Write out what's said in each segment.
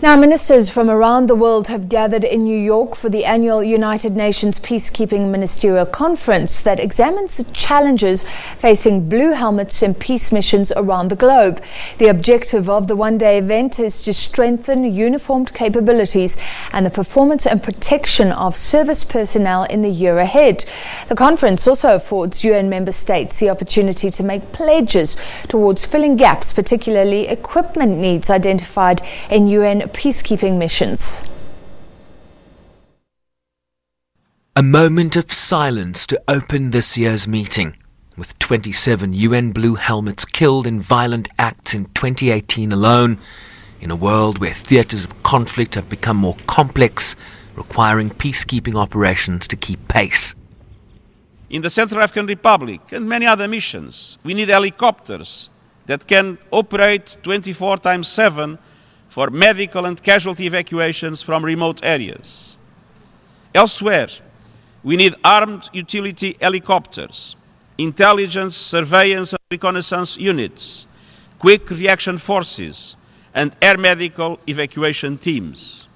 Now, ministers from around the world have gathered in New York for the annual United Nations Peacekeeping Ministerial Conference that examines the challenges facing blue helmets in peace missions around the globe. The objective of the one-day event is to strengthen uniformed capabilities and the performance and protection of service personnel in the year ahead. The conference also affords UN member states the opportunity to make pledges towards filling gaps, particularly equipment needs identified in UN peacekeeping missions. A moment of silence to open this year's meeting. With 27 UN blue helmets killed in violent acts in 2018 alone, in a world where theatres of conflict have become more complex, requiring peacekeeping operations to keep pace. In the Central African Republic and many other missions, we need helicopters that can operate 24/7 for medical and casualty evacuations from remote areas. Elsewhere, we need armed utility helicopters, intelligence, surveillance and reconnaissance units, quick reaction forces, and air medical evacuation teams.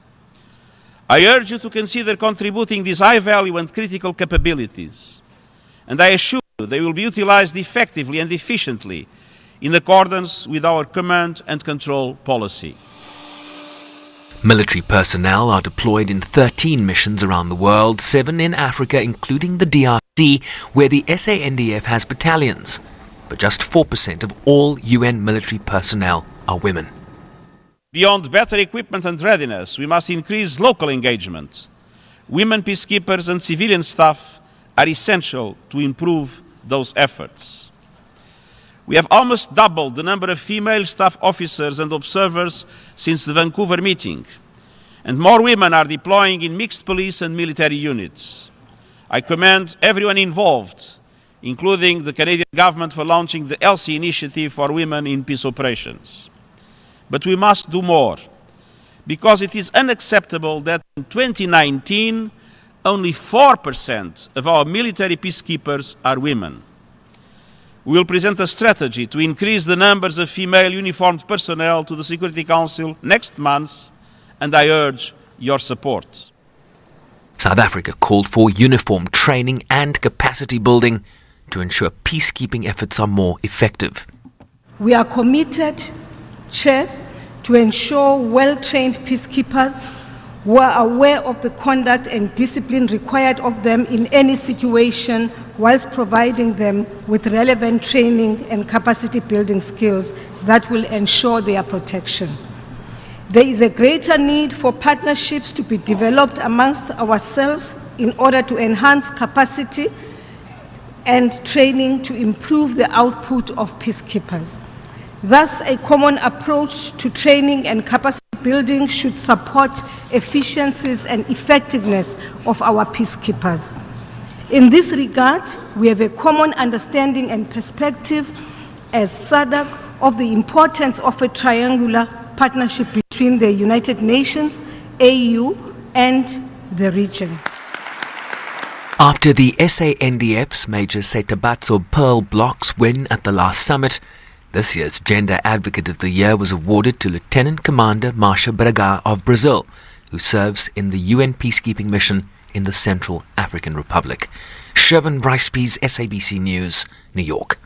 I urge you to consider contributing these high-value and critical capabilities, and I assure you they will be utilized effectively and efficiently in accordance with our command and control policy. Military personnel are deployed in 13 missions around the world, 7 in Africa, including the DRC, where the SANDF has battalions. But just 4% of all UN military personnel are women. Beyond better equipment and readiness, we must increase local engagement. Women peacekeepers and civilian staff are essential to improve those efforts. We have almost doubled the number of female staff officers and observers since the Vancouver meeting, and more women are deploying in mixed police and military units. I commend everyone involved, including the Canadian government, for launching the ELSI initiative for women in peace operations. But we must do more, because it is unacceptable that in 2019, only 4% of our military peacekeepers are women. We will present a strategy to increase the numbers of female uniformed personnel to the Security Council next month, and I urge your support. South Africa called for uniform training and capacity building to ensure peacekeeping efforts are more effective. We are committed, Chair, to ensure well-trained peacekeepers who are aware of the conduct and discipline required of them in any situation, whilst providing them with relevant training and capacity building skills that will ensure their protection. There is a greater need for partnerships to be developed amongst ourselves in order to enhance capacity and training to improve the output of peacekeepers. Thus, a common approach to training and capacity building should support efficiencies and effectiveness of our peacekeepers. In this regard, we have a common understanding and perspective as SADC of the importance of a triangular partnership between the United Nations, AU, and the region. After the SANDF's Major Setebatso Pearl Blocks win at the last summit, this year's Gender Advocate of the Year was awarded to Lieutenant Commander Marcia Braga of Brazil, who serves in the UN peacekeeping mission in the Central African Republic. Bryce-Pease, SABC News, New York.